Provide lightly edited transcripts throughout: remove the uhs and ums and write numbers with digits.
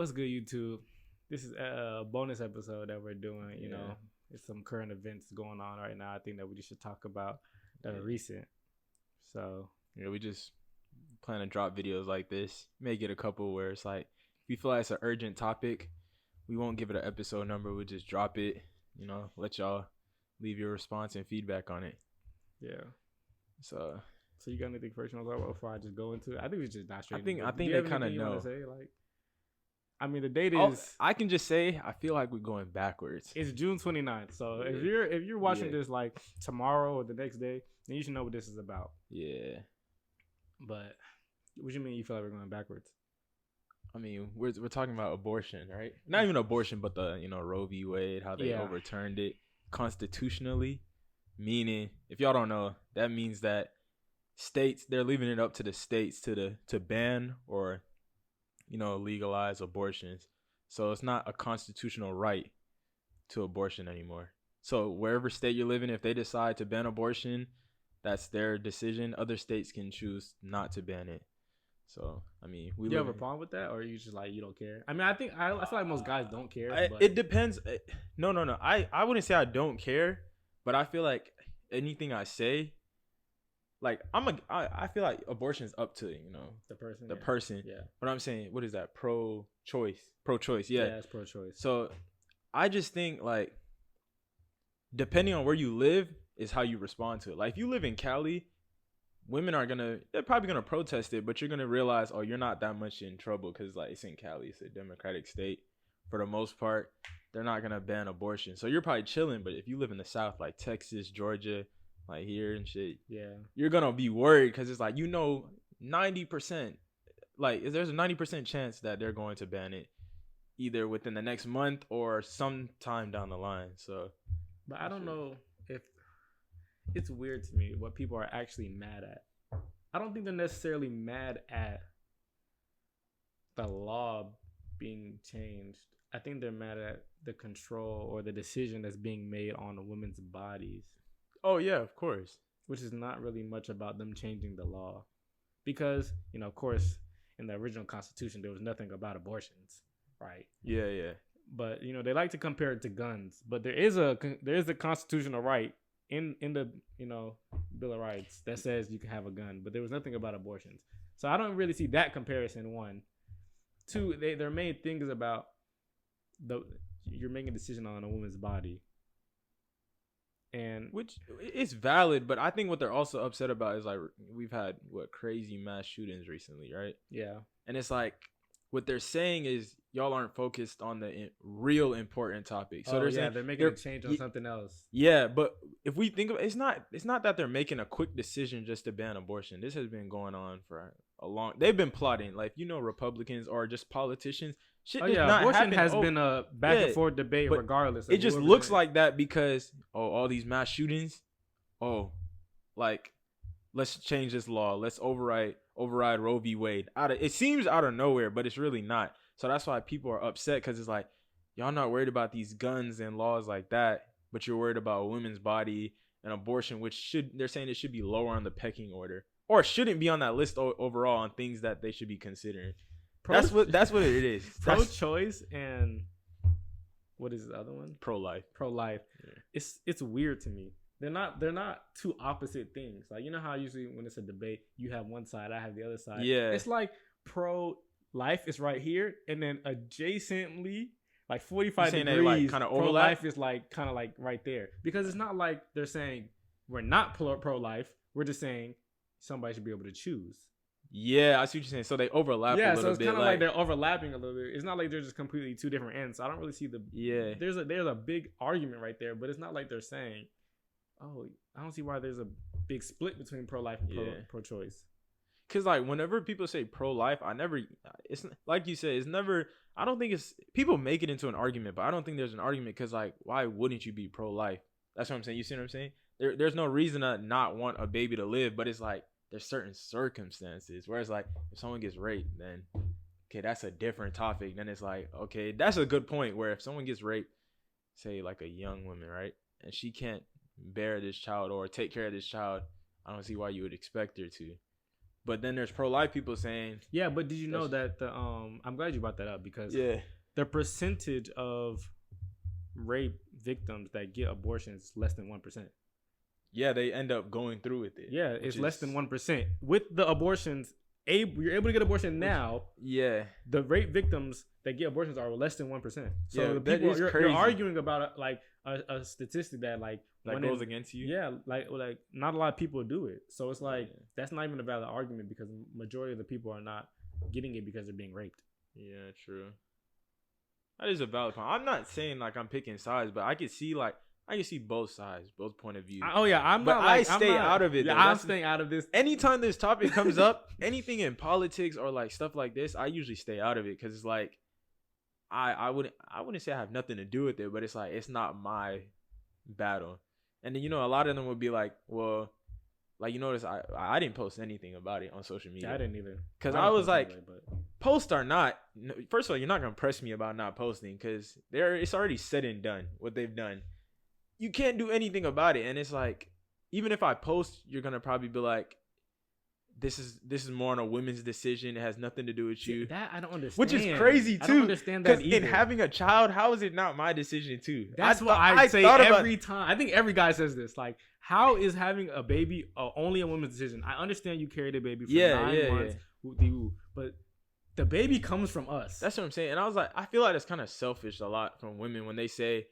What's good, YouTube? This is a bonus episode that we're doing. You know, it's some current events going on right now. I think that we should talk about that are recent. So we just plan to drop videos like this. May get a couple where it's like, if we feel like it's an urgent topic, we won't give it an episode number. We'll just drop it. You know, let y'all leave your response and feedback on it. Yeah. So you got anything first you want to talk about before I just go into it? I think we just not straight. I think they kind of know. The date is. I can just say I feel like we're going backwards. It's June 29th. So if you're watching this like tomorrow or the next day, then you should know what this is about. Yeah. But what do you mean you feel like we're going backwards? I mean, we're talking about abortion, right? Not even abortion, but the Roe v. Wade, how they overturned it constitutionally. Meaning, if y'all don't know, that means that states, they're leaving it up to the states to ban or legalize abortions. So it's not a constitutional right to abortion anymore. So wherever state you're living, if they decide to ban abortion, that's their decision. Other states can choose not to ban it. So, I mean, do you have a problem with that, or are you just like, you don't care? I mean, I feel like most guys don't care. It depends. No. I wouldn't say I don't care, but I feel like anything I say, like I feel like abortion is up to the person. Yeah. But I'm saying, what is that? Pro-choice. Yeah. Yeah, it's pro-choice. So I just think like, depending on where you live is how you respond to it. Like if you live in Cali, women they're probably gonna protest it, but you're gonna realize, oh, you're not that much in trouble because like it's in Cali, it's a democratic state. For the most part, they're not gonna ban abortion, so you're probably chilling. But if you live in the South, like Texas, Georgia, like here and shit, you're gonna be worried because it's like 90%, like there's a 90% chance that they're going to ban it either within the next month or sometime down the line. So, but I don't know if it's weird to me what people are actually mad at. I don't think they're necessarily mad at the law being changed. I think they're mad at the control or the decision that's being made on the women's bodies. Oh, yeah, of course. Which is not really much about them changing the law. Because, of course, in the original Constitution, there was nothing about abortions, right? Yeah. But, they like to compare it to guns. But there is a constitutional right in the Bill of Rights that says you can have a gun, but there was nothing about abortions. So I don't really see that comparison. One, two, their main thing is about you're making a decision on a woman's body, and which is valid, but I think what they're also upset about is like we've had crazy mass shootings recently, right? Yeah, and it's like what they're saying is y'all aren't focused on the real important topic. So they're making a change on something else. Yeah, but if we think of it, it's not that they're making a quick decision just to ban abortion. This has been going on for they've been plotting, like Republicans or just politicians. Shit abortion has been a back and forth debate regardless. It just looks like that because all these mass shootings, like let's change this law. Let's override Roe v. Wade. It seems out of nowhere, but it's really not. So that's why people are upset, because it's like, y'all not worried about these guns and laws like that, but you're worried about a woman's body and abortion, which they're saying it should be lower on the pecking order, or shouldn't be on that list overall on things that they should be considering. That's what it is. Pro-choice and what is the other one? Pro-life. Yeah. It's weird to me. They're not two opposite things. Like, how usually when it's a debate, you have one side, I have the other side. Yeah. It's like pro-life is right here, and then adjacently, like 45 degrees, they like kind of overlap? Pro-life is like kind of like right there. Because it's not like they're saying we're not pro-life. We're just saying somebody should be able to choose. Yeah, I see what you're saying. So they overlap a little bit. Yeah, so it's kind of like they're overlapping a little bit. It's not like they're just completely two different ends. So I don't really see there's a big argument right there, but it's not like they're saying, oh, I don't see why there's a big split between pro-life and pro-choice. Because, like, whenever people say pro-life, it's like you said, I don't think people make it into an argument, but I don't think there's an argument because, like, why wouldn't you be pro-life? That's what I'm saying. You see what I'm saying? There's no reason to not want a baby to live, but it's like, there's certain circumstances where it's like, if someone gets raped, then, okay, that's a different topic. Then it's like, okay, that's a good point where if someone gets raped, say, like a young woman, right, and she can't bear this child or take care of this child, I don't see why you would expect her to. But then there's pro-life people saying, yeah, but did you know that the I'm glad you brought that up because the percentage of rape victims that get abortions is less than 1%. Yeah, they end up going through with it. Yeah, it's less than 1%. With the abortions, you're able to get abortion now. Yeah, the rape victims that get abortions are less than 1%. So yeah, the people you're arguing about like a statistic that like that goes against you. Yeah, like not a lot of people do it. So it's like that's not even a valid argument because the majority of the people are not getting it because they're being raped. Yeah, true. That is a valid point. I'm not saying like I'm picking sides, but I can see both sides, both point of view. I stay out of it. Yeah, I'm staying out of this. Anytime this topic comes up, anything in politics or like stuff like this, I usually stay out of it because it's like I wouldn't say I have nothing to do with it, but it's like it's not my battle. And then a lot of them would be like, well, like you notice I didn't post anything about it on social media. Yeah, I didn't either because I was like, post or not. First of all, you're not gonna press me about not posting because it's already said and done what they've done. You can't do anything about it, and it's like even if I post, you're gonna probably be like, this is more on a women's decision. It has nothing to do with you. That I don't understand. Which is crazy too. I don't understand that either. In having a child, how is it not my decision too? That's what I say every time. I think every guy says this. Like, how is having a baby only a woman's decision? I understand you carried a baby for 9 months, but the baby comes from us. That's what I'm saying. And I was like, I feel like it's kind of selfish a lot from women when they say,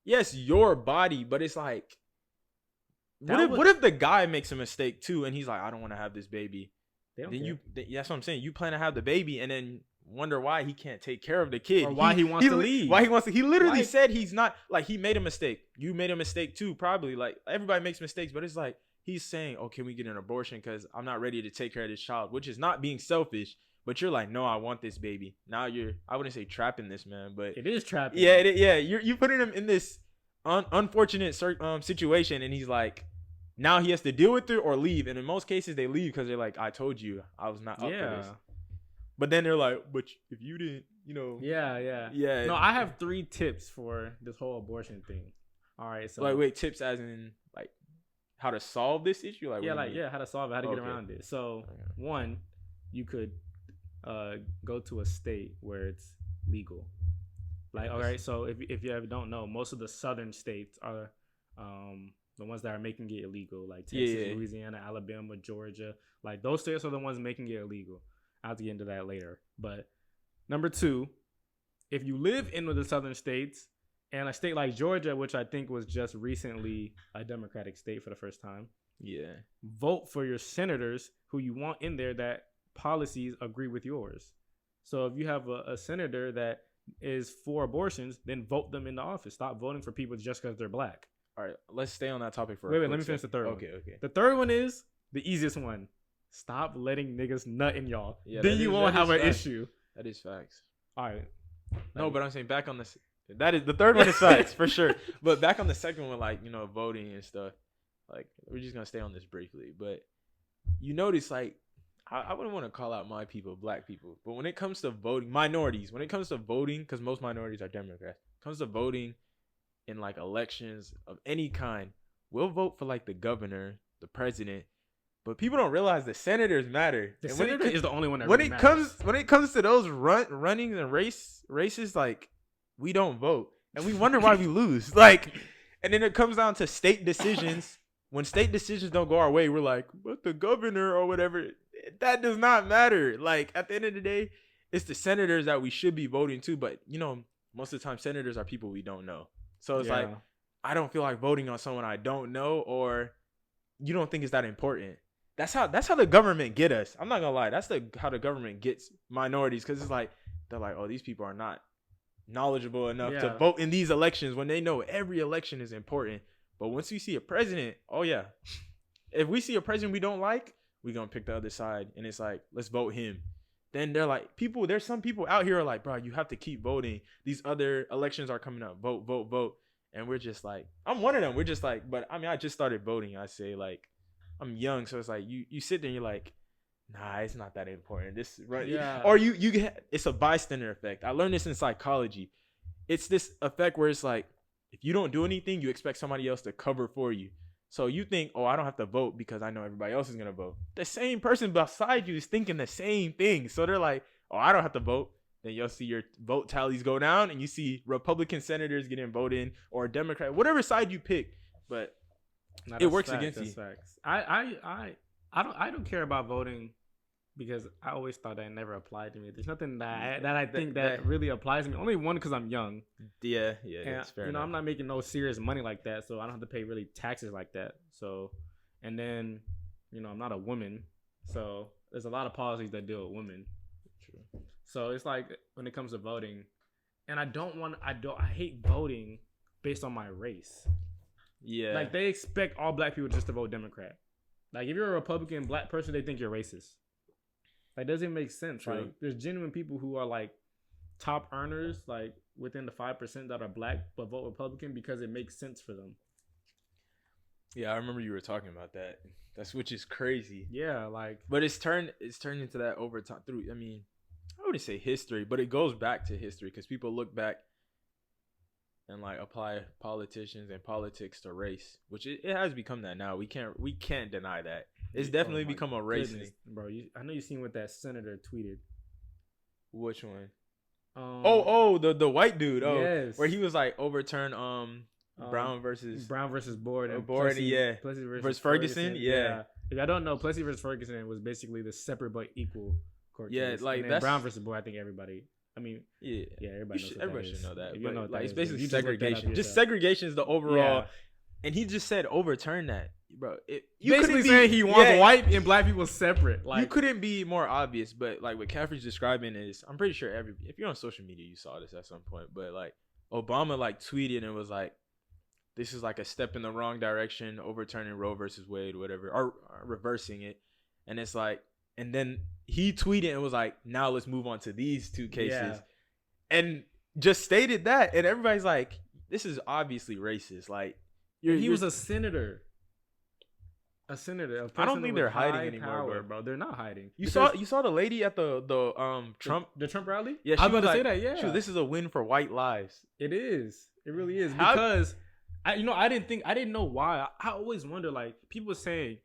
yes, your body, but it's like, what if the guy makes a mistake too and he's like, I don't want to have this baby? That's what I'm saying. You plan to have the baby and then wonder why he can't take care of the kid. Or why he wants to leave. He literally said he's not, like, he made a mistake. You made a mistake too, probably. Like, everybody makes mistakes, but it's like, he's saying, oh, can we get an abortion? Because I'm not ready to take care of this child, which is not being selfish. But you're like, no, I want this baby. Now I wouldn't say trapping this man, but it is trapping. Yeah, you're putting him in this unfortunate situation, and he's like, now he has to deal with it or leave. And in most cases, they leave because they're like, I told you I was not up for this. But then they're like, but if you didn't, Yeah. No, I have 3 tips for this whole abortion thing. All right, so wait, tips as in like how to solve this issue? How to solve it, how to get around it. So 1, you could go to a state where it's legal. Like, all right, so if you ever don't know, most of the southern states are the ones that are making it illegal, like Texas, Louisiana, Alabama, Georgia. Like, those states are the ones making it illegal. I'll have to get into that later. But number 2, if you live in the southern states and a state like Georgia, which I think was just recently a Democratic state for the first time, vote for your senators who you want in there that policies agree with yours. So if you have a senator that is for abortions, then vote them into office. Stop voting for people just because they're black. All right, let's stay on that topic for wait, let me finish the third one. Okay. The third one is the easiest one. Stop letting niggas nut in y'all. Then you won't have an issue. That is facts. All right. No, but I'm saying back on this. That is the third one is facts for sure. But back on the second one, like, voting and stuff. Like, we're just gonna stay on this briefly. But you notice, like, I wouldn't want to call out my people, black people, but when it comes to voting, minorities, because most minorities are Democrats, comes to voting in like elections of any kind, we'll vote for like the governor, the president, but people don't realize the senators matter. The senator is the only one that when really it matters. When it comes to those runnings and races, like, we don't vote, and we wonder why we lose. Like, and then it comes down to state decisions. When state decisions don't go our way, we're like, but the governor or whatever. That does not matter. Like, at the end of the day, it's the senators that we should be voting to. But, most of the time, senators are people we don't know. So it's like, I don't feel like voting on someone I don't know, or you don't think it's that important. That's how the government get us. I'm not gonna lie. That's how the government gets minorities, because it's like, they're like, oh, these people are not knowledgeable enough to vote in these elections when they know every election is important. But once we see a president, oh yeah, if we see a president we don't like, we're going to pick the other side. And it's like, let's vote him. Then they're like, there's some people out here are like, bro, you have to keep voting. These other elections are coming up. Vote, vote, vote. And we're just like, I'm one of them. We're just like, but I mean, I just started voting. I say, like, I'm young. So it's like, you sit there and you're like, nah, it's not that important. This, right? Yeah. Or you get, it's a bystander effect. I learned this in psychology. It's this effect where it's like, if you don't do anything, you expect somebody else to cover for you. So you think, oh, I don't have to vote because I know everybody else is gonna vote. The same person beside you is thinking the same thing. So they're like, oh, I don't have to vote. Then you'll see your vote tallies go down, and you see Republican senators getting voted or Democrat, whatever side you pick. But it works against you. Facts. I don't care about voting because I always thought that never applied to me. There's nothing that I think that really applies to me. Only one, because I'm young. Yeah, And, that's fair enough. I'm not making no serious money like that, so I don't have to pay really taxes like that. So, and then, I'm not a woman, so there's a lot of policies that deal with women. True. So it's like when it comes to voting, and I hate voting based on my race. Yeah. Like, they expect all black people just to vote Democrat. Like, if you're a Republican black person, they think you're racist. Like, doesn't make sense. True. Like, there's genuine people who are like top earners, like within the 5% that are black but vote Republican because it makes sense for them. Yeah, I remember you were talking about that. Which is crazy. Yeah, like, but it's turned into that over time through. I mean, I wouldn't say history, but it goes back to history because people look back and like apply politicians and politics to race, which it has become that now. We can't deny that. It's definitely become a race thing. Bro, I know you seen what that senator tweeted. Which one? The white dude. Oh, yes. Where he was like overturn Brown versus Board and Plessy, Plessy versus Ferguson. Yeah. If I don't know, Plessy versus Ferguson was basically the separate but equal court case. Like that's Brown versus Board. I think everybody. I mean, everybody should know that. You know like, it's basically segregation. Just segregation is the overall. Yeah. And he just said overturn that, bro. You basically saying he wants white and black people separate. Like, you couldn't be more obvious. But like what Khafri's describing is, I'm pretty sure if you're on social media, you saw this at some point. But like Obama like tweeted and was like, this is like a step in the wrong direction, overturning Roe versus Wade, whatever, or reversing it. And it's like, and then he tweeted and was like, now let's move on to these two cases. And just stated that. And everybody's like, this is obviously racist. Like, he was a senator. A senator. I don't think they're hiding anymore, bro. They're not hiding. You saw the lady at the Trump rally? Yeah, I was about to say that. Yeah, this is a win for white lives. It is. It really is. Because I didn't know why. I always wonder, like, people saying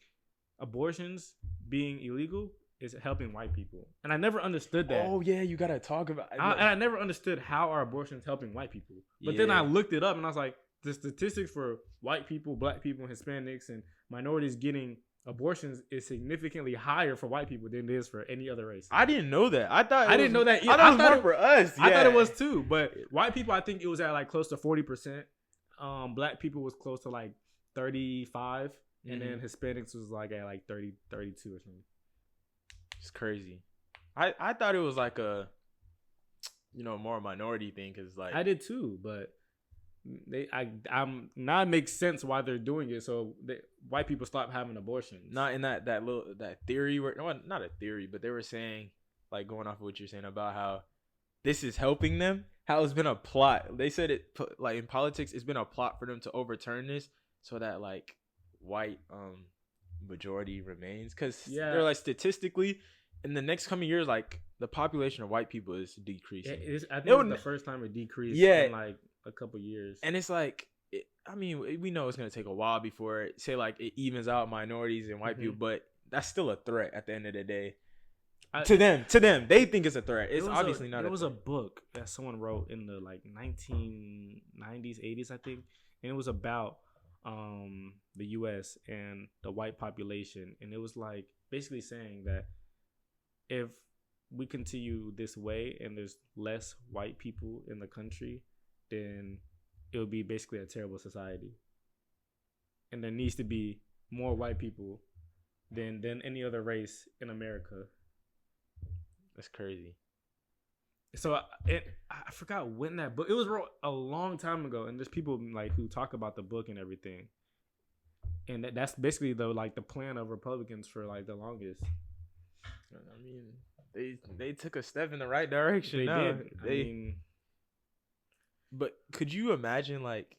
abortions being illegal is helping white people, and I never understood that. Oh yeah, you gotta talk about it. And I never understood how are abortions helping white people. But then I looked it up and I was like, the statistics for white people, black people, Hispanics, and minorities getting abortions is significantly higher for white people than it is for any other race. I didn't know that. I didn't know that. I thought it was more for us. Yeah. I thought it was too. But white people, I think it was at like close to 40%. Black people was close to like 35, and then Hispanics was like at like 30, 32 or something. It's crazy. I thought it was like a, more minority thing because like I did too, but now it makes sense why they're doing it. So white people stop having abortions. Not in that theory where not a theory, but they were saying, like, going off of what you're saying about how this is helping them. How it's been a plot. They said it like in politics, it's been a plot for them to overturn this so that like white majority remains. Because they're like statistically in the next coming years, like the population of white people is decreasing. I think it's the first time it decreased in like a couple years. And it's like, we know it's gonna take a while before it evens out minorities and white people, but that's still a threat at the end of the day. To them, they think it's a threat. It's obviously not. There was a book that someone wrote in the like 1990s, 80s, I think, and it was about the U.S. and the white population, and it was like basically saying that if we continue this way and there's less white people in the country, then it would be basically a terrible society, and there needs to be more white people than any other race in America. That's crazy. So I forgot when that book. It was wrote a long time ago, and there's people like who talk about the book and everything, and that's basically the plan of Republicans for like the longest. I mean, they took a step in the right direction. They did. But could you imagine like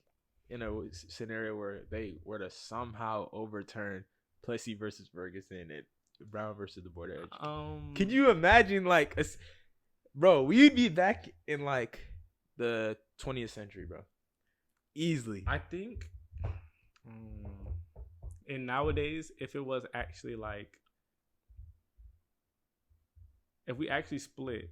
in a scenario where they were to somehow overturn Plessy versus Ferguson and Brown versus the Board of Education? Can you imagine bro, we'd be back in like the 20th century, bro. Easily. I think And nowadays, if it was actually like, if we actually split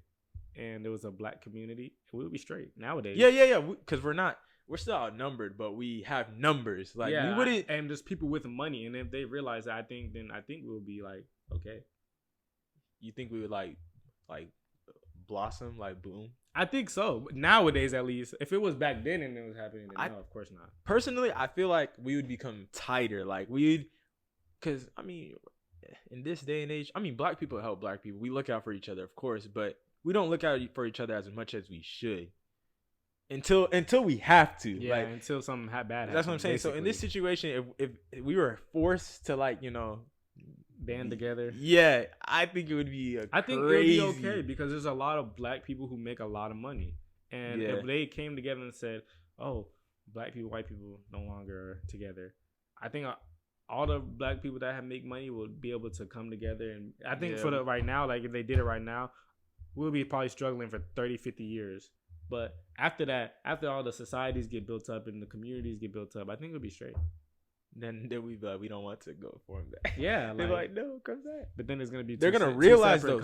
and there was a black community, we would be straight nowadays. Yeah. Because we're still outnumbered, but we have numbers. Like we wouldn't. And there's people with money, and if they realize that, I think we'll be like, okay. You think we would like blossom, like bloom? I think so. Nowadays, at least. If it was back then and it was happening, then no, of course not. Personally, I feel like we would become tighter. Like because I mean, in this day and age, I mean, black people help black people. We look out for each other, of course, but we don't look out for each other as much as we should. Until we have to. Yeah, like, until something bad happens. That's what I'm saying. Basically. So in this situation, if we were forced to like, band together. Yeah, I think it would be I think it would be okay because there's a lot of black people who make a lot of money. And if they came together and said, oh, black people, white people no longer together, I think all the black people that make money would be able to come together. And I think for the right now, like if they did it right now, we'll be probably struggling for 30, 50 years. But after that, after all the societies get built up and the communities get built up, I think we'll be straight. Then we be like, we don't want to go for him back. Yeah, they're like, no, come back. But then it's gonna be they're gonna realize though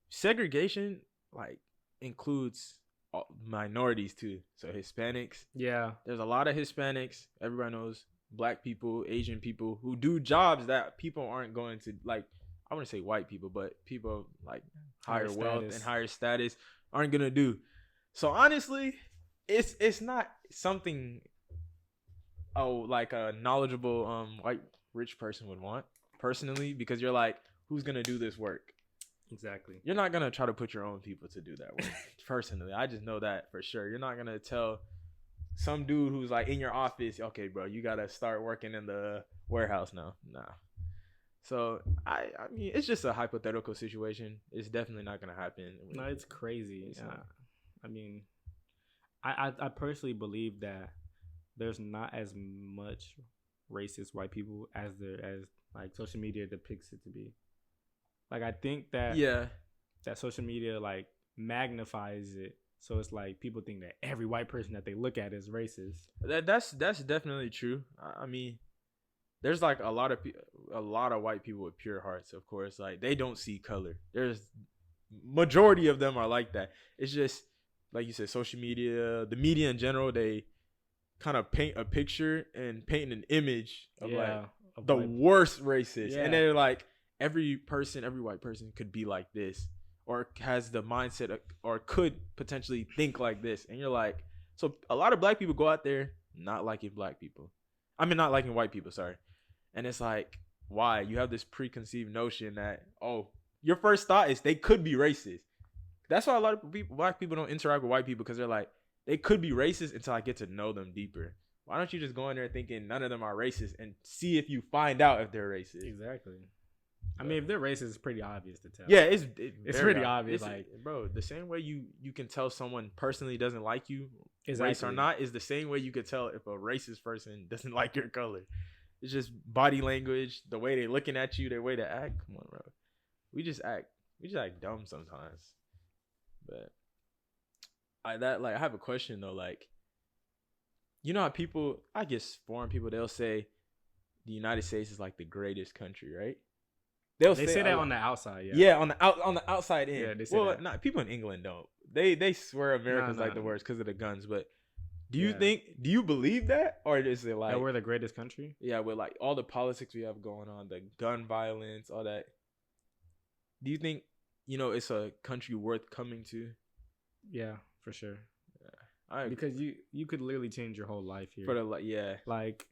segregation like includes minorities too. So Hispanics. Yeah, there's a lot of Hispanics. Everybody knows black people, Asian people who do jobs that people aren't going to like. I wouldn't say white people, but people like higher wealth and higher status aren't gonna do. So honestly, it's not something. Like a knowledgeable white rich person would want personally, because you're like, who's gonna do this work? Exactly. You're not gonna try to put your own people to do that work. Personally, I just know that for sure. You're not gonna tell some dude who's like in your office, okay, bro, you gotta start working in the warehouse now. Nah. So I mean, it's just a hypothetical situation. It's definitely not gonna happen. No, it's crazy. I mean, I personally believe that there's not as much racist white people as like social media depicts it to be. Like I think that that social media like magnifies it, so it's like people think that every white person that they look at is racist. That's definitely true. I mean, there's like a lot of white people with pure hearts, of course. Like they don't see color. There's majority of them are like that. It's just like you said, social media, the media in general, they kind of paint a picture and paint an image of the worst racist. And they're like, every white person could be like this, or has the mindset or could potentially think like this. And you're like, so a lot of black people go out there not liking black people. I mean, not liking white people, sorry. And it's like, why? You have this preconceived notion that, oh, your first thought is they could be racist. That's why a lot of black people don't interact with white people, because they're like, they could be racist until I get to know them deeper. Why don't you just go in there thinking none of them are racist and see if you find out if they're racist? Exactly. I mean, if they're racist, it's pretty obvious to tell. Yeah, it's pretty obvious. Like, bro, the same way you can tell someone personally doesn't like you, race or not, is the same way you could tell if a racist person doesn't like your color. It's just body language, the way they're looking at you, their way to act. Come on, bro. We just act dumb sometimes. But I have a question though. Like, you know how people, I guess foreign people, they'll say the United States is like the greatest country, right? They say that on the outside, yeah. Yeah, on the outside end. Yeah, they say that. Not people in England don't. They swear America's like the worst because of the guns. But do you believe that, or is it like that we're the greatest country? Yeah, with like all the politics we have going on, the gun violence, all that. Do you think it's a country worth coming to? Yeah, for sure. Yeah, because you could literally change your whole life here. Like,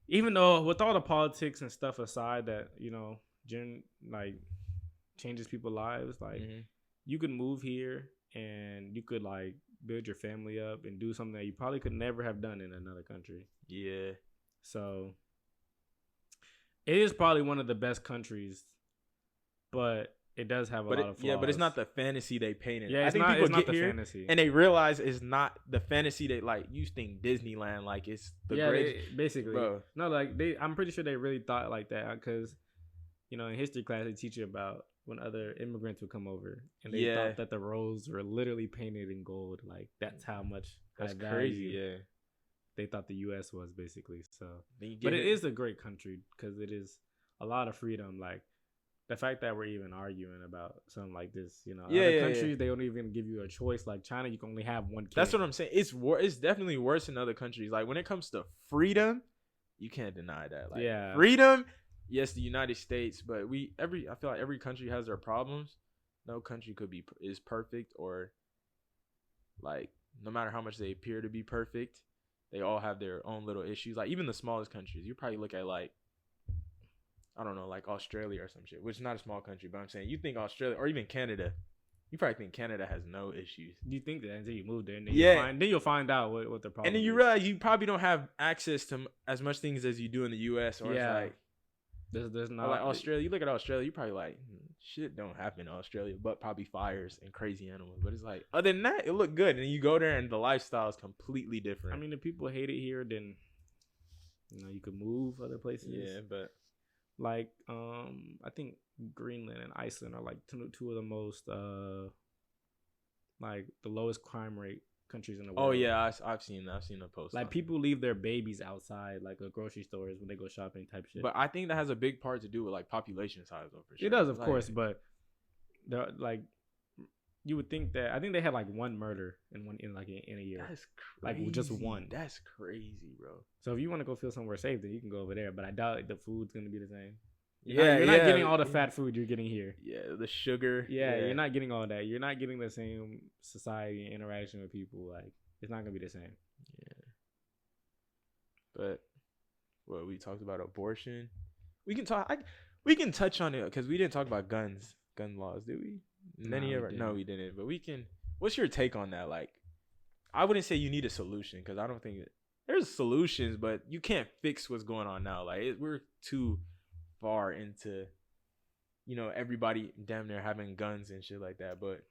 even though with all the politics and stuff aside, that changes people's lives. Like, you could move here and you could like build your family up and do something that you probably could never have done in another country. Yeah. So it is probably one of the best countries, but it does have a lot of flaws. Yeah, but it's not the fantasy they painted. Yeah, I think people get here fantasy. And they realize it's not the fantasy that, like, you think Disneyland, like, it's the great. Basically. Bro. No, like, I'm pretty sure they really thought like that, because, in history class, they teach you about when other immigrants would come over, and they thought that the roads were literally painted in gold. Like, that's how much that's crazy. Yeah. they thought the U.S. was basically. So, Then you but get it is a great country because it is a lot of freedom. Like the fact that we're even arguing about something like this, you know, other countries they don't even give you a choice. Like China, you can only have one kid. That's what I'm saying. It's definitely worse in other countries. Like when it comes to freedom, you can't deny that. Like freedom, yes, the United States, but I feel like every country has their problems. No country is perfect, or like no matter how much they appear to be perfect, they all have their own little issues. Like even the smallest countries, you probably look at like, I don't know, like Australia or some shit, which is not a small country, but I'm saying you think Australia or even Canada, you probably think Canada has no issues. You think that until you move there, and then you'll find out what the problem is. And then you realize you probably don't have access to as much things as you do in the U.S. Or it's like, there's not like Australia. You look at Australia, you probably like, shit don't happen in Australia, but probably fires and crazy animals. But it's like, other than that, it looked good. And you go there and the lifestyle is completely different. I mean, if people hate it here, then you could move other places. Yeah, but like I think Greenland and Iceland are like two of the most like the lowest crime rate countries in the world. Oh yeah, I've seen that. I've seen a post. Like people leave their babies outside like the grocery stores when they go shopping type shit. But I think that has a big part to do with like population size, though. For sure, it does, of course. But like you would think that I think they had like one murder in a year. That's crazy. Like just one. That's crazy, bro. So if you want to go feel somewhere safe, then you can go over there. But I doubt the food's gonna be the same. You're not getting all the fat food you're getting here. Yeah, the sugar. Yeah, you're not getting all that. You're not getting the same society and interaction with people. Like it's not gonna be the same. Yeah. But we talked about abortion. We can touch on it because we didn't talk about gun laws, did we? No, we didn't. But we can. What's your take on that? Like, I wouldn't say you need a solution because I don't think there's solutions, but you can't fix what's going on now. Like, we're too far into, everybody damn near having guns and shit like that. But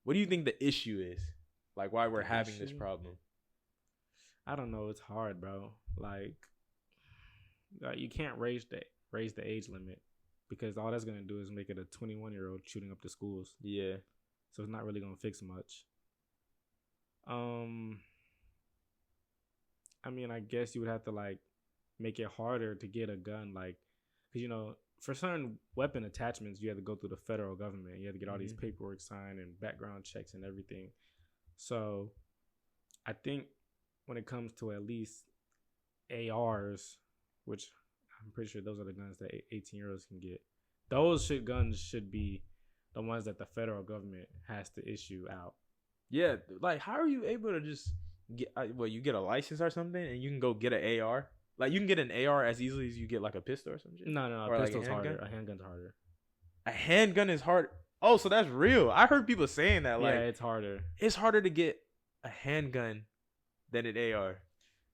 what do you think the issue is? Like, why we're having this problem? I don't know. It's hard, bro. Like you can't raise the age limit because all that's gonna do is make it a 21-year-old shooting up the schools. Yeah. So it's not really gonna fix much. I mean, I guess you would have to like make it harder to get a gun, like, because for certain weapon attachments, you have to go through the federal government. You have to get all these paperwork signed and background checks and everything. So I think when it comes to at least ARs, which I'm pretty sure those are the guns that 18-year-olds can get, those guns should be the ones that the federal government has to issue out. Yeah, like how are you able to just get you get a license or something and you can go get an AR? Like you can get an AR as easily as you get like a pistol or something. No, a pistol's harder. A handgun's harder. A handgun is hard. Oh, so that's real. I heard people saying that. Like, yeah, it's harder. It's harder to get a handgun than an AR.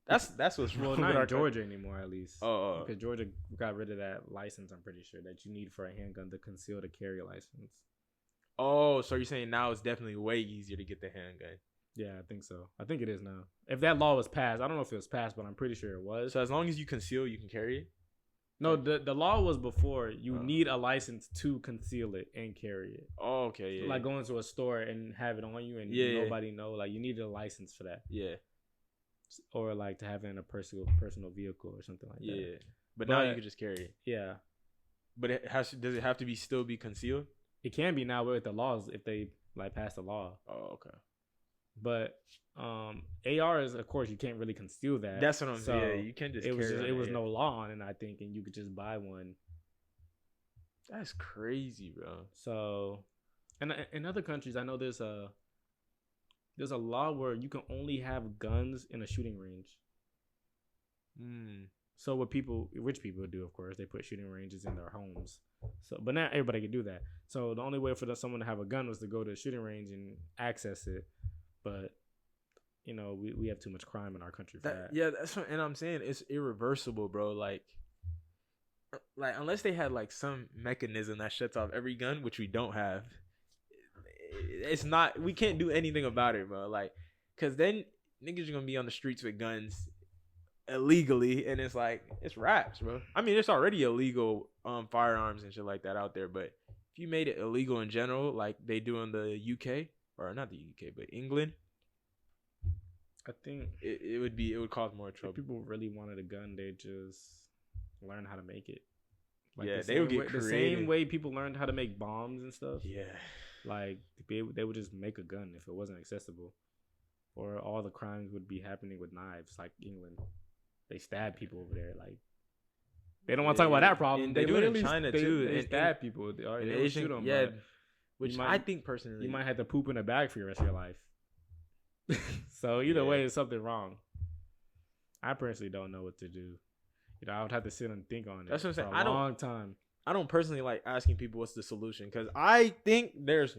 That's what's wrong. Well, not in Georgia anymore, at least. Oh, because Georgia got rid of that license. I'm pretty sure that you need for a handgun, the concealed carry license. Oh, so you're saying now it's definitely way easier to get the handgun? Yeah, I think so. I think it is now. If that law was passed, I don't know if it was passed, but I'm pretty sure it was. So as long as you conceal, you can carry it? No, the law was before you need a license to conceal it and carry it. Oh, okay, yeah. Like going to a store and have it on you and nobody know. Like you needed a license for that. Yeah. Or like to have it in a personal vehicle or something like that. Yeah. But now you can just carry it. Yeah. But does it have to still be concealed? It can be now with the laws if they like pass the law. Oh, okay. But ARs, of course, you can't really conceal that. That's what I'm saying. Yeah, you can't just. It was no law on it, I think, and you could just buy one. That's crazy, bro. So, and in other countries, I know there's a law where you can only have guns in a shooting range. So what rich people do, of course, they put shooting ranges in their homes. So, but not everybody can do that. So the only way for someone to have a gun was to go to a shooting range and access it. But we have too much crime in our country for that. Yeah, that's what, and I'm saying it's irreversible, bro. Like unless they had like some mechanism that shuts off every gun, which we don't have, it's not. We can't do anything about it, bro. Like, cause then niggas are gonna be on the streets with guns illegally, and it's like it's raps, bro. I mean, it's already illegal firearms and shit like that out there, but if you made it illegal in general, like they do in the UK. Or not the UK, but England. I think it would cause more if trouble. people really wanted a gun, they just learn how to make it. Like Yeah, the they would same get way, the creative. same way people learned how to make bombs and stuff. Yeah. Like they would just make a gun if it wasn't accessible, or all the crimes would be happening with knives, like England. They stab people over there. Like they don't want to talk about that problem. And they do it in literally- China too. They And stab people. They and don't Asian, shoot them. yeah, but which might- I think personally, you might have to poop in a bag for the rest of your life. So either way, it's something wrong. I personally don't know what to do. I would have to sit and think on it. That's what I'm saying. For a long time. I don't personally like asking people what's the solution, because I don't think there's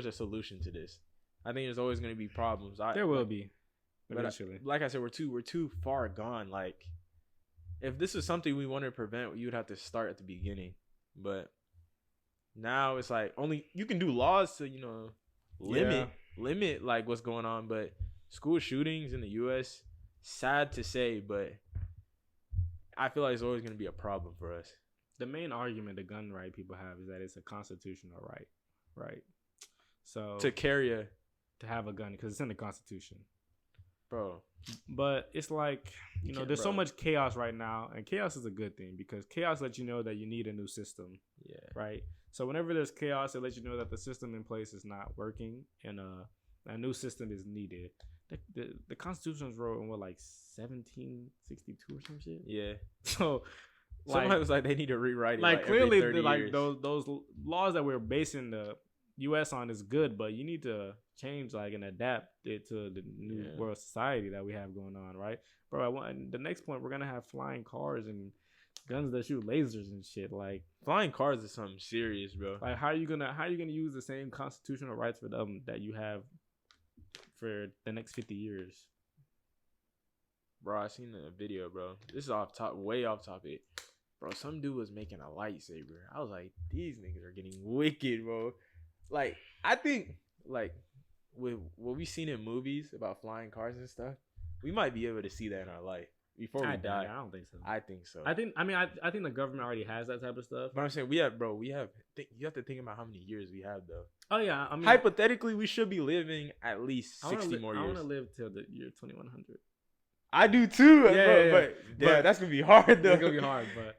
a solution to this. I think there's always going to be problems. There will be but eventually. like I said, we're too far gone. Like, if this is something we want to prevent, you would have to start at the beginning. But now it's like only you can do laws to limit like what's going on. But school shootings in the U.S., sad to say, but I feel like it's always going to be a problem for us. The main argument the gun right people have is that it's a constitutional right? So To carry a to have a gun because it's in the Constitution. bro. But it's like, there's so bro. much chaos right now, and chaos is a good thing because chaos lets you know that you need a new system, Yeah. right? So whenever there's chaos, it lets you know that the system in place is not working and a new system is needed. The Constitution was wrote in 1762 or some shit. Yeah. So Somebody was like, they need to rewrite it. like every clearly 30 years. those laws that we're basing the U.S. on is good, but you need to change and adapt it to the new world society that we have going on, right, bro? The next point, we're gonna have flying cars and guns that shoot lasers and shit. Like Flying cars is something serious, bro. like how are you gonna use the same constitutional rights for them that you have for the next 50 years? Bro, I seen a video, bro. This is way off topic. Bro, some dude was making a lightsaber. I was like, these niggas are getting wicked, bro. Like, I think, like, with what we've seen in movies about flying cars and stuff, we might be able to see that in our life before we die. I don't think so. I think so. I think the government already has that type of stuff. But I'm saying you have to think about how many years we have, though. Oh yeah, I mean, hypothetically, we should be living at least 60 more years. I want to live till the year 2100. I do too, yeah, but that's gonna be hard though. It's gonna be hard, but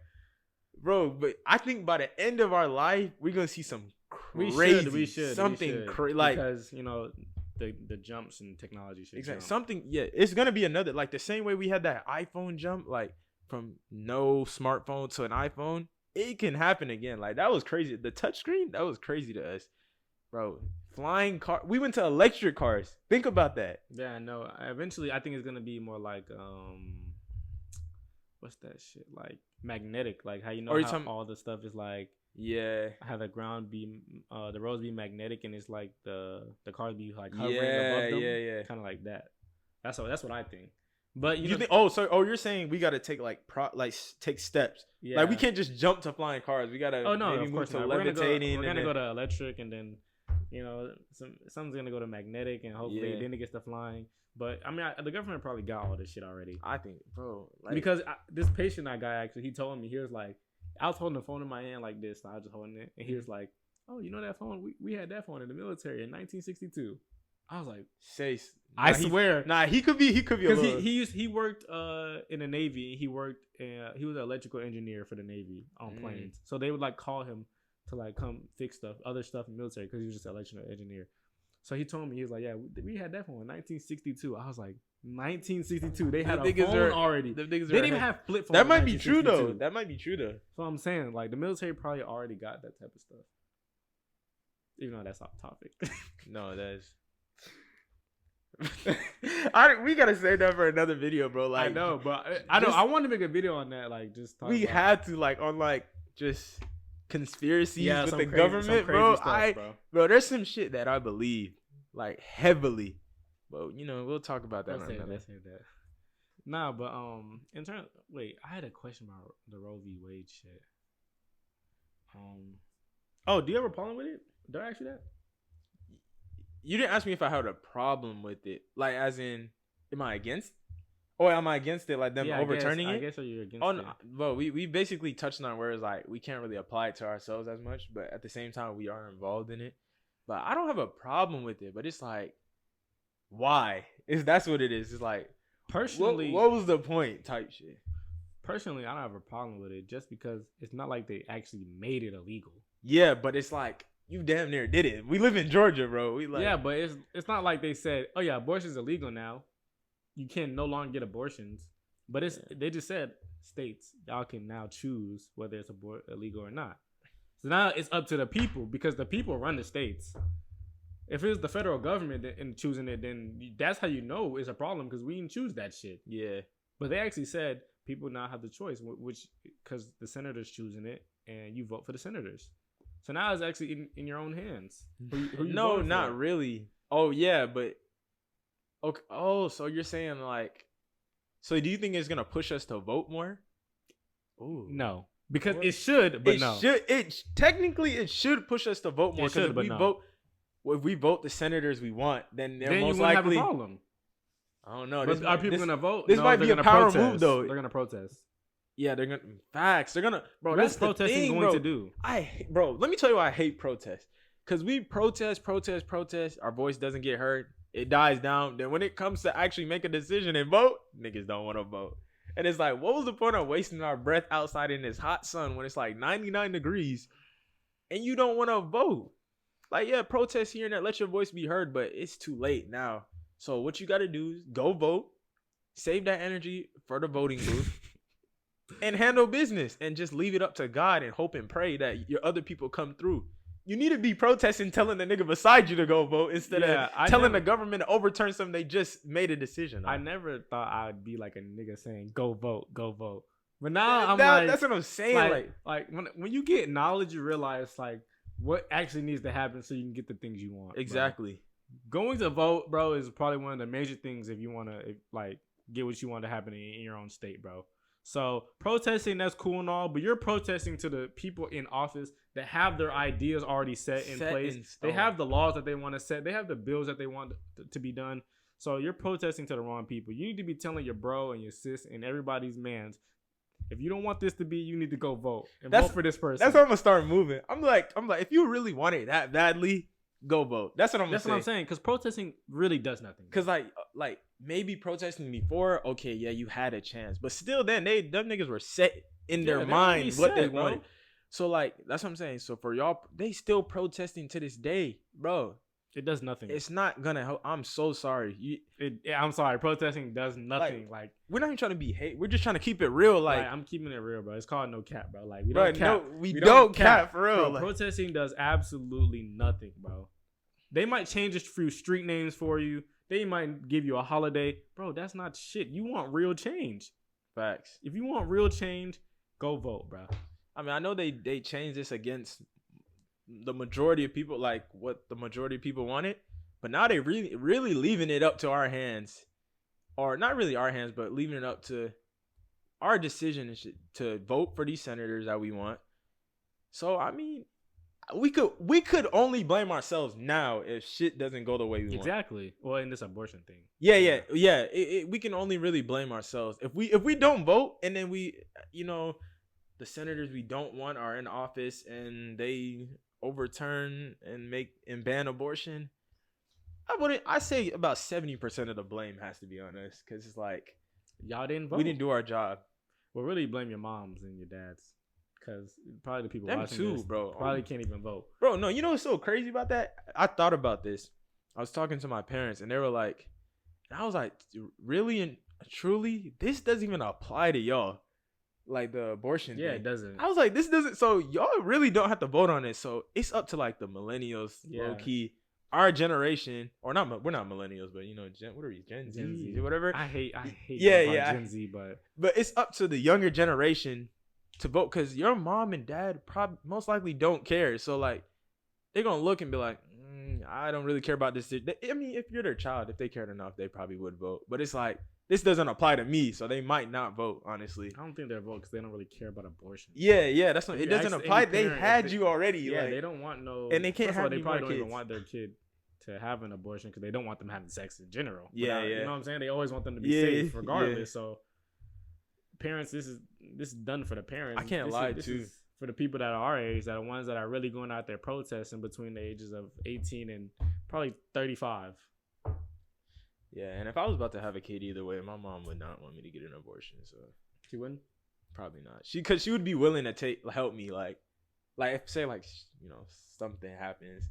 I think by the end of our life, we're gonna see some crazy, we should something crazy, because the jumps in technology should exactly jump. something. Yeah, it's gonna be another, like the same way we had that iPhone jump, like from no smartphone to an iPhone. It can happen again. Like that was crazy. The touchscreen, that was crazy to us, bro. Flying car. We went to electric cars. Think about that. Yeah, no. Eventually, I think it's gonna be more like what's that shit? Like magnetic. Like how how all the stuff is like. Yeah. How the ground be, the roads be magnetic, and it's like the cars be like hovering above them. Yeah. Kind of like that. That's what I think. But you think? You're saying we gotta take take steps. Yeah. Like we can't just jump to flying cars. We gotta. Oh no, maybe of move course to not. levitating. We're gonna go to electric, and then something's gonna go to magnetic, and hopefully then it gets to flying. But I mean, the government probably got all this shit already. I think, bro, because this patient I got actually, he told me, he was like, I was holding the phone in my hand like this, and I was just holding it, and he was like, "Oh, you know that phone? We had that phone in the military in 1962." I was like, I swear. He could be because he worked in the Navy. He was an electrical engineer for the Navy on planes. So they would like call him to like come fix other stuff in the military because he was just an electrical engineer. So he told me, he was like, yeah, we had that phone in 1962. I was like, 1962? They had a phone already. They didn't even have flip phones. That might be true though. So I'm saying, like, the military probably already got that type of stuff. Even though that's off topic. No, that's. We gotta save that for another video, bro. Like, I know, but I want to make a video on that. Like, just talk we about had to like on like just conspiracies with the crazy, government, bro. Stuff, bro, there's some shit that I believe like heavily, but we'll talk about that. Let's say that. Nah, but in terms, wait, I had a question about the Roe v. Wade shit. Oh, do you have a problem with it? Did I ask you that? You didn't ask me if I had a problem with it, like as in, am I against? Or am I against it, like them overturning it? I guess you're against it. Well, we basically touched on where it's like we can't really apply it to ourselves as much, but at the same time we are involved in it. But I don't have a problem with it. But it's like, why? That's what it is. It's like, Personally, what was the point type shit. Personally, I don't have a problem with it just because it's not like they actually made it illegal. Yeah, but it's like you damn near did it. We live in Georgia, bro. We like yeah, but it's not like they said, oh yeah, abortion's illegal now. You can no longer get abortions. But they just said states, y'all can now choose whether it's illegal or not. So now it's up to the people because the people run the states. If it was the federal government and choosing it, then that's how you know it's a problem because we didn't choose that shit. Yeah. But they actually said people now have the choice, which because the senators choosing it and you vote for the senators. So now it's actually in your own hands. Who you no, not for. Really. Oh yeah, but okay. Oh, so you're saying like, so do you think it's gonna push us to vote more? Ooh. No, because it should, but no. Technically it should push us to vote more because if we vote the senators we want, then they're most you likely have a problem. I don't know. Are people gonna vote? This might be a power move though. They're gonna protest. Yeah, they're gonna facts. They're gonna bro. That's protesting going to do. Bro, let me tell you why I hate protests. Cause we protest. Our voice doesn't get heard. It dies down. Then when it comes to actually make a decision and vote, niggas don't want to vote. And it's like, what was the point of wasting our breath outside in this hot sun when it's like 99 degrees, and you don't want to vote? Like, yeah, protest here and there, let your voice be heard, but it's too late now. So what you got to do is go vote, save that energy for the voting booth, and handle business, and just leave it up to God and hope and pray that your other people come through. You need to be protesting, telling the nigga beside you to go vote instead of telling the government to overturn something they just made a decision on. I never thought I'd be like a nigga saying, go vote, go vote. But now that's what I'm saying. Like when you get knowledge, you realize like what actually needs to happen so you can get the things you want. Exactly. Bro. Going to vote, bro, is probably one of the major things if you want to like get what you want to happen in your own state, bro. So protesting, that's cool and all, but you're protesting to the people in office that have their ideas already set in place. They have the laws that they want to set. They have the bills that they want to be done. So you're protesting to the wrong people. You need to be telling your bro and your sis and everybody's mans, if you don't want this to be, you need to go vote and vote for this person. That's how I'm gonna start moving. I'm like, if you really want it that badly, go vote. That's what I'm saying. Because protesting really does nothing. Because like maybe protesting before, okay, yeah, you had a chance, but still, then them niggas were set in their mind what they wanted. So like that's what I'm saying. So for y'all, they still protesting to this day, bro. It does nothing. It's not gonna help. I'm so sorry. I'm sorry. Protesting does nothing. Like we're not even trying to be hate. We're just trying to keep it real. Like I'm keeping it real, bro. It's called No Kap, bro. Like we don't cap for real. Bro, protesting does absolutely nothing, bro. They might change a few street names for you. They might give you a holiday, bro. That's not shit. You want real change. Facts. If you want real change, go vote, bro. I mean, I know they changed this against the majority of people, like what the majority of people wanted, but now they really leaving it up to our hands, or not really our hands, but leaving it up to our decision to vote for these senators that we want. So I mean, we could only blame ourselves now if shit doesn't go the way we want. Exactly. Well, in this abortion thing. Yeah. We can only really blame ourselves if we don't vote, and then the senators we don't want are in office and they overturn and ban abortion. I say about 70% of the blame has to be on us, because it's like y'all didn't vote. We didn't do our job. Well, really blame your moms and your dads, because probably the people them watching too, this bro. Probably can't even vote. Bro, no, you know what's so crazy about that? I thought about this. I was talking to my parents and they were like, and I was like, really and truly, this doesn't even apply to y'all. Like the abortion thing. It doesn't. I was like, this doesn't. So y'all really don't have to vote on it. So it's up to like the millennials, low key, our generation, or not. We're not millennials, but what are we? Gen Z, whatever. I hate. Gen Z, but it's up to the younger generation to vote, because your mom and dad most likely don't care. So like, they're gonna look and be like, I don't really care about this. I mean, if you're their child, if they cared enough, they probably would vote. But it's like, this doesn't apply to me, so they might not vote, honestly. I don't think they'll vote because they don't really care about abortion. Yeah, that's what it doesn't apply. They had you already. Yeah, they don't want no. And they can't have. They probably don't even want their kid to have an abortion because they don't want them having sex in general. Yeah. You know what I'm saying? They always want them to be safe regardless. Yeah. So, parents, this is done for the parents. I can't lie too. Is for the people that are our age, that are ones that are really going out there protesting between the ages of 18 and probably 35. Yeah, and if I was about to have a kid either way, my mom would not want me to get an abortion. So She wouldn't. probably not. Cause she would be willing to help me. Like if say something happens,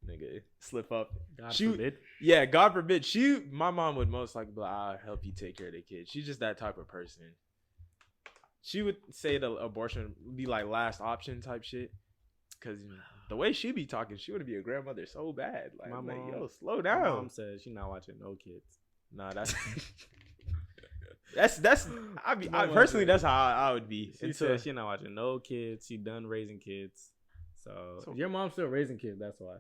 nigga, slip up. God forbid. Yeah, God forbid. My mom would most likely be like, I'll help you take care of the kid. She's just that type of person. She would say the abortion would be like last option type shit. Cause the way she be talking, she would be a grandmother so bad. Like, My mom, yo, slow down. My mom says she's not watching no kids. Nah, that's I personally that's how I would be. She said she's not watching no kids. She done raising kids. So your mom's still raising kids. That's why.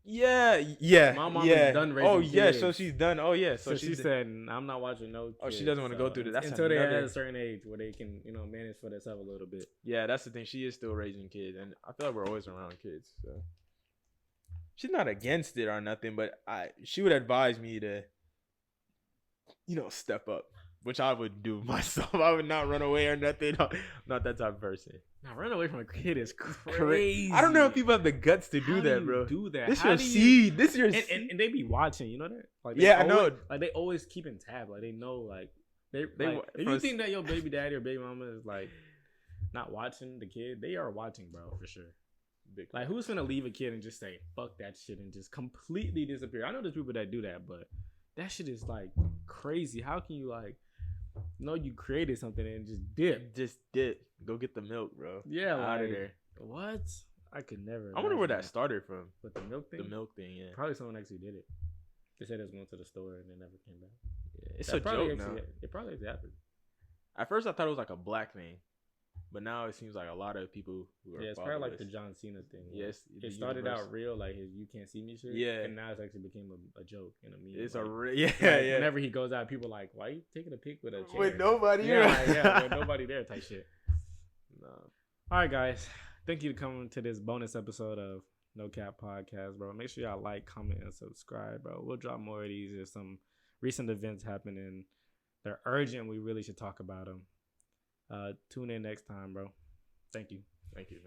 Yeah. My mom is done raising kids. Yeah. So she's done. Oh yeah. So she said, I'm not watching no kids. Oh, she doesn't want to go through that. Until they're at a certain age where they can, manage for themselves a little bit. Yeah, that's the thing. She is still raising kids, and I feel like we're always around kids. So she's not against it or nothing, but she would advise me to, step up, which I would do myself. I would not run away or nothing. I'm not that type of person. Now, run away from a kid is crazy. I don't know if people have the guts to do that, bro. Do that. This your seed. This your seed. And they be watching, you know that? Like, I know. Like, they always keeping tab. Like, they know, like, they if you think that your baby daddy or baby mama is, like, not watching the kid, they are watching, bro, for sure. Like, who's gonna leave a kid and just say, fuck that shit and just completely disappear? I know there's people that do that, but that shit is, like, crazy. How can you, like, you created something and just dip? Go get the milk, bro. Yeah, out of there. What? I could never. I wonder where that started from. But the milk thing? The milk thing, yeah. Probably someone actually did it. They said it was going to the store and they never came back. Yeah, it's a joke now. It probably happened. At first, I thought it was like a black thing. But now it seems like a lot of people who are it's probably like the John Cena thing. Yes. It started out real, like his "You Can't See Me" shit. Yeah. And now it's actually became a joke and a meme. It's like, whenever he goes out, people are like, why are you taking a pic with a chair? With nobody with nobody there type shit. No. All right, guys. Thank you for coming to this bonus episode of No Kap Podcast, bro. Make sure y'all like, comment, and subscribe, bro. We'll drop more of these. There's some recent events happening. They're urgent. We really should talk about them. Tune in next time, bro. Thank you. Thank you.